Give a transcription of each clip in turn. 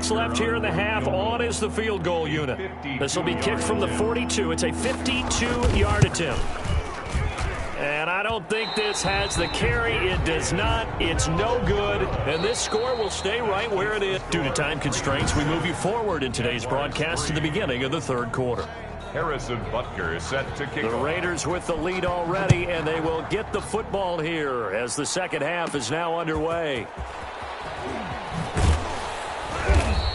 minutes left here in the half. On is the field goal unit. This will be kicked from the 42. It's a 52-yard attempt. And I don't think this has the carry. It does not. It's no good. And this score will stay right where it is. Due to time constraints, we move you forward in today's broadcast to the beginning of the third quarter. Harrison Butker is set to kick off. The Raiders with the lead already, and they will get the football here as the second half is now underway.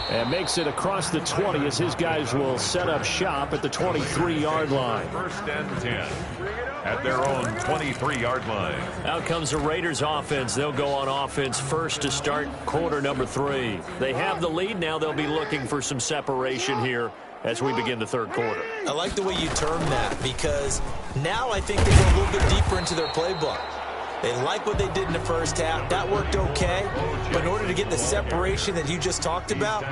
And makes it across the 20 as his guys will set up shop at the 23-yard line. First and 10 at their own 23-yard line. Out comes the Raiders offense. They'll go on offense first to start quarter number 3. They have the lead. Now they'll be looking for some separation here as we begin the third quarter. I like the way you term that, because now I think they go a little bit deeper into their playbook. They like what they did in the first half. That worked okay. But in order to get the separation that you just talked about,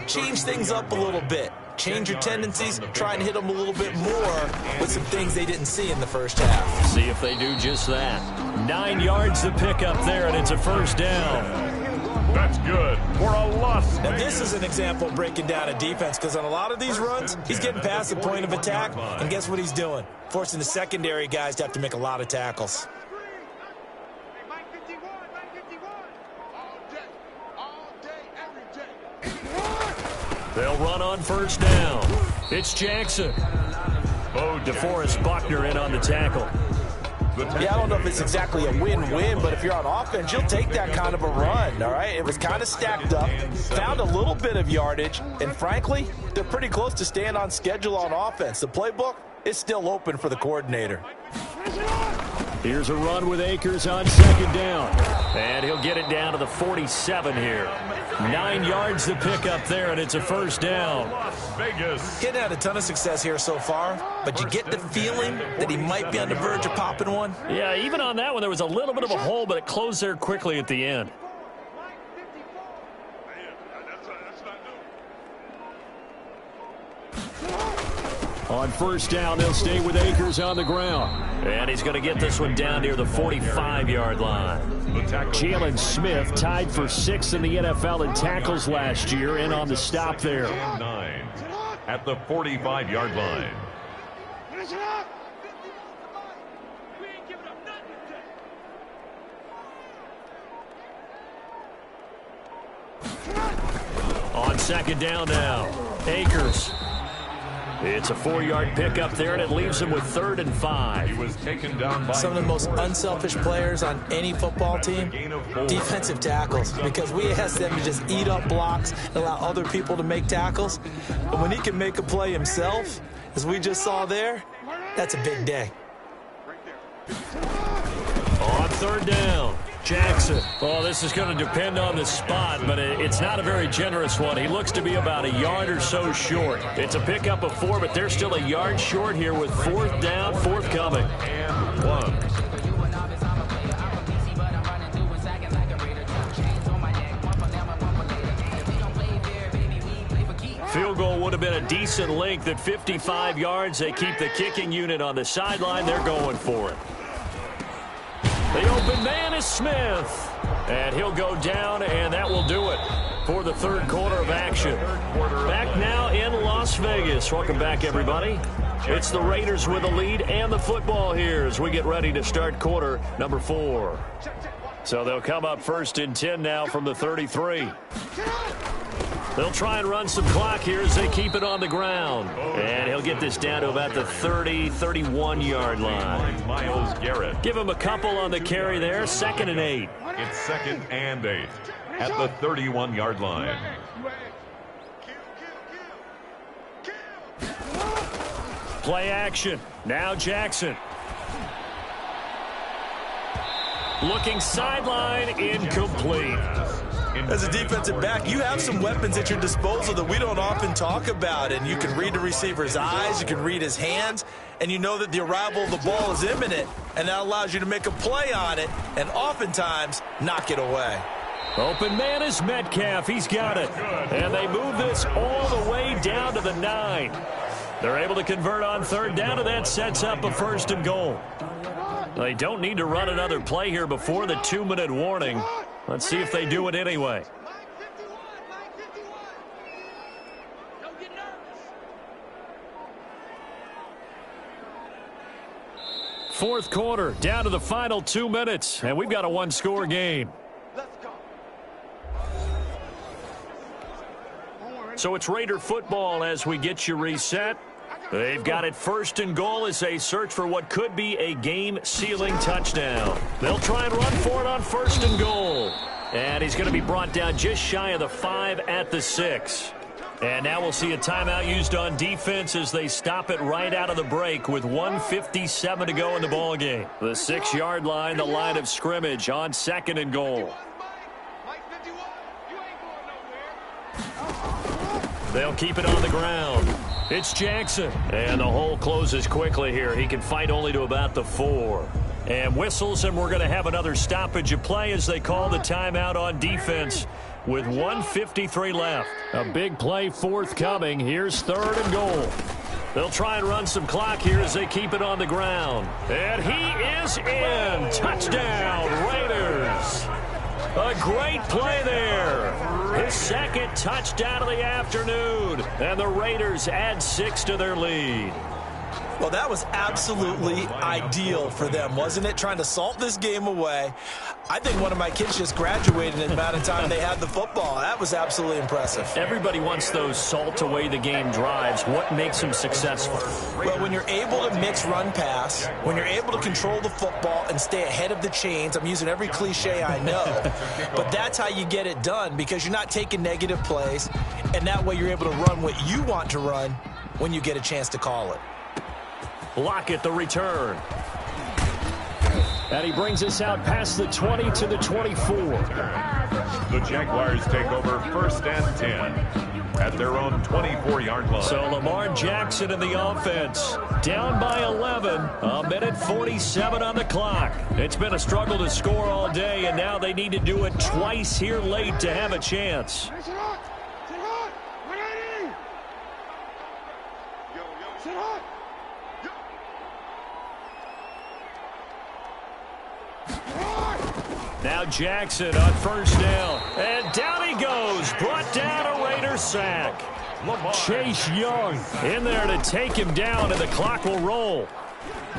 change things up a little bit. Change your tendencies. Try and hit them a little bit more with some things they didn't see in the first half. See if they do just that. 9 yards to pick up there, and it's a first down. That's good for a loss. Now, this is an example of breaking down a defense, because on a lot of these runs, he's getting past the point of attack, and guess what he's doing? Forcing the secondary guys to have to make a lot of tackles. They'll run on first down. It's Jackson. DeForest Buckner in on the tackle. Yeah, I don't know if it's exactly a win-win, but if you're on offense, you'll take that kind of a run, all right? It was kind of stacked up, found a little bit of yardage, and frankly, they're pretty close to staying on schedule on offense. The playbook is still open for the coordinator. Here's a run with Akers on second down. And he'll get it down to the 47 here. 9 yards to pick up there, and it's a first down. Las Vegas. Getting had a ton of success here so far, but you get the feeling that he might be on the verge of popping one. Yeah, even on that one, there was a little bit of a hole, but it closed there quickly at the end. On first down, they'll stay with Akers on the ground. And he's going to get this one down near the 45-yard line. Jalen Smith tied for 6th in the NFL in tackles last year, and on the stop there. 9 at the 45-yard line. On second down now, Akers. It's a 4-yard pickup there, and it leaves him with 3rd and 5. He was taken down by some of the most unselfish players on any football team, defensive tackles, because we ask them to just eat up blocks and allow other people to make tackles. But when he can make a play himself, as we just saw there, that's a big day. On third down, Jackson. Well, this is going to depend on the spot, but it's not a very generous one. He looks to be about a yard or so short. It's a pickup of 4, but they're still a yard short here with 4th down, forthcoming. And 1. Field goal would have been a decent length at 55 yards. They keep the kicking unit on the sideline. They're going for it. The open man is Smith. And he'll go down, and that will do it for the third quarter of action. Back now in Las Vegas. Welcome back, everybody. It's the Raiders with the lead and the football here as we get ready to start quarter number 4. So they'll come up 1st and 10 now from the 33. They'll try and run some clock here as they keep it on the ground. And he'll get this down to about the 30, 31-yard line. Myles Garrett. Give him a couple on the carry there. 2nd and 8. It's 2nd and 8 at the 31-yard line. Play action. Now Jackson. Looking sideline, incomplete. As a defensive back, you have some weapons at your disposal that we don't often talk about, and you can read the receiver's eyes, you can read his hands, and you know that the arrival of the ball is imminent, and that allows you to make a play on it and oftentimes knock it away. Open man is Metcalf. He's got it. And they move this all the way down to the 9. They're able to convert on third down, and that sets up a 1st and goal. They don't need to run another play here before the 2-minute warning. Let's see if they do it anyway. Fourth quarter, down to the final 2 minutes, and we've got a one-score game. So it's Raider football as we get you reset. They've got it first and goal as they search for what could be a game-sealing touchdown. They'll try and run for it on first and goal. And he's going to be brought down just shy of the 5 at the 6. And now we'll see a timeout used on defense as they stop it right out of the break with 1:57 to go in the ballgame. The 6-yard line, the line of scrimmage on second and goal. They'll keep it on the ground. It's Jackson. And the hole closes quickly here. He can fight only to about the 4. And whistles, and we're going to have another stoppage of play as they call the timeout on defense with 1:53 left. A big play forthcoming. Here's third and goal. They'll try and run some clock here as they keep it on the ground. And he is in. Touchdown, Raiders. A great play there. His second touchdown of the afternoon. And the Raiders add 6 to their lead. Well, that was absolutely ideal for them, wasn't it? Trying to salt this game away. I think one of my kids just graduated in the amount of time they had the football. That was absolutely impressive. Everybody wants those salt-away-the-game drives. What makes them successful? Well, when you're able to mix run-pass, when you're able to control the football and stay ahead of the chains, I'm using every cliche I know, but that's how you get it done because you're not taking negative plays, and that way you're able to run what you want to run when you get a chance to call it. Lockett the return. And he brings us out past the 20 to the 24. The Jaguars take over first and 10 at their own 24-yard line. So Lamar Jackson in the offense. Down by 11. A minute 47 on the clock. It's been a struggle to score all day, and now they need to do it twice here late to have a chance. Now Jackson on first down. And down he goes. Brought down a Raider sack. Chase Young in there to take him down, and the clock will roll.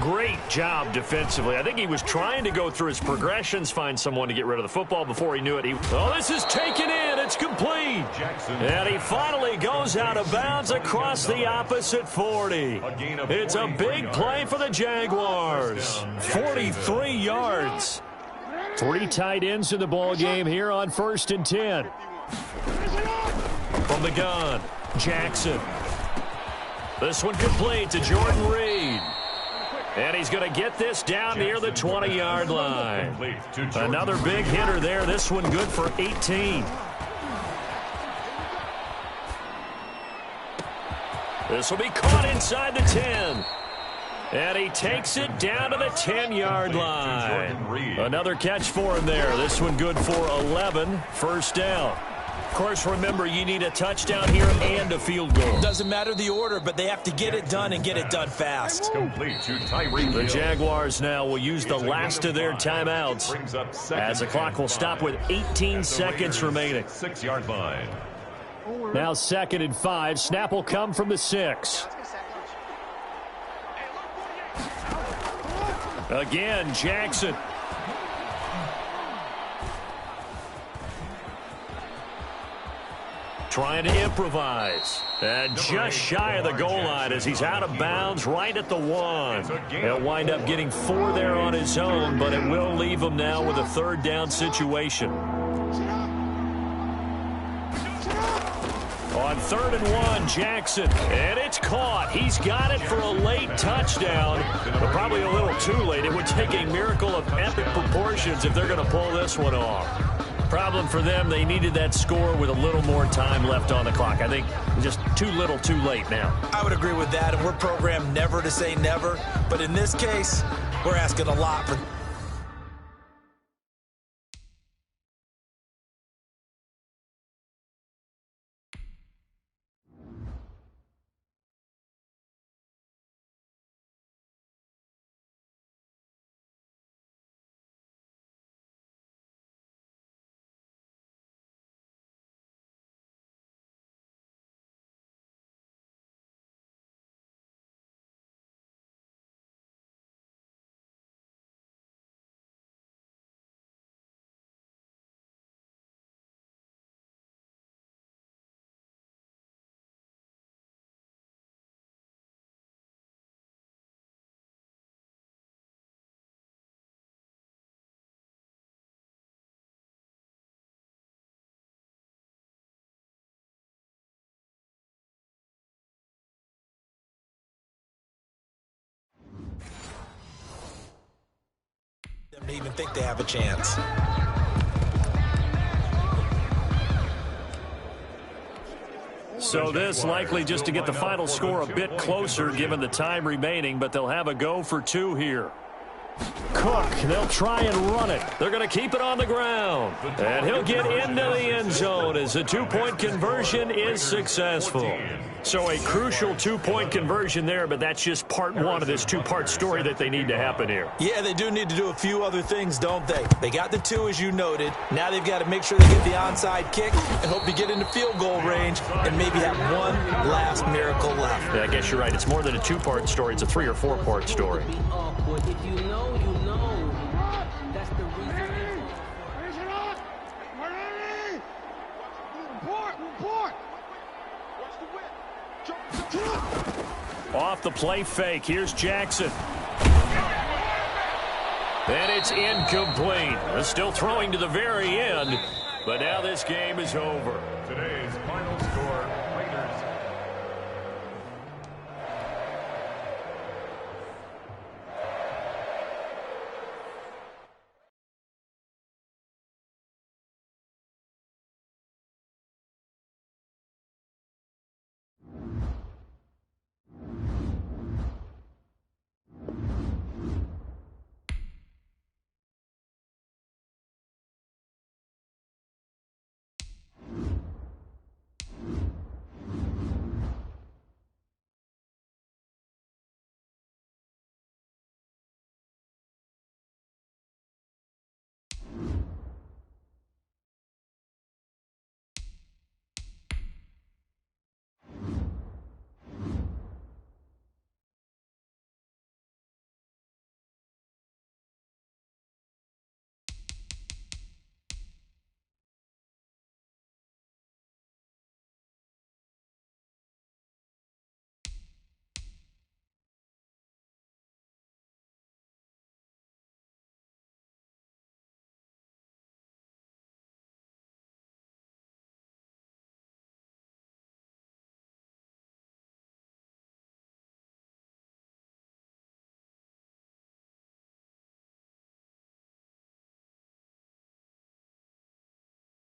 Great job defensively. I think he was trying to go through his progressions, find someone to get rid of the football before he knew it. Oh, this is taken in. It's complete. And he finally goes out of bounds across the opposite 40. It's a big play for the Jaguars. 43 yards. 3 tight ends in the ball game here on first and 10. From the gun, Jackson. This one complete to Jordan Reed. And he's going to get this down near the 20-yard line. Another big hitter there. This one good for 18. This will be caught inside the 10. And he takes it down to the 10-yard line. Another catch for him there. This one good for 11. First down. Of course, remember, you need a touchdown here and a field goal. Doesn't matter the order, but they have to get it done and get it done fast. Complete to Tyreek. The Jaguars now will use the last of their timeouts as the clock will stop with 18 seconds remaining. 6-yard line. Now 2nd and 5. Snap will come from the 6. Again, Jackson. Trying to improvise. And just shy of the goal line as he's out of bounds right at the 1. He'll wind up getting 4 there on his own, but it will leave him now with a 3rd down situation. On 3rd and 1, Jackson. And it's caught. He's got it for a late touchdown, but probably a little too late. It would take a miracle of epic proportions if they're going to pull this one off. Problem for them, they needed that score with a little more time left on the clock. I think just too little too late now. I would agree with that, and we're programmed never to say never. But in this case, we're asking a lot for to even think they have a chance. So this likely just to get the final score a bit closer given the time remaining, but they'll have a go for 2 here. Cook, they'll try and run it. They're going to keep it on the ground. And he'll get into the end zone as the 2-point conversion is successful. So a crucial 2-point conversion there, but that's just part 1 of this 2-part story that they need to happen here. Yeah, they do need to do a few other things, don't they? They got the 2, as you noted. Now they've got to make sure they get the onside kick and hope to get into field goal range and maybe have one last miracle left. Yeah, I guess you're right. It's more than a 2-part story. It's a 3- or 4-part story. If you know, you know. That's the reason. Off the play fake. Here's Jackson. And it's incomplete. They're still throwing to the very end, but now this game is over. Today's final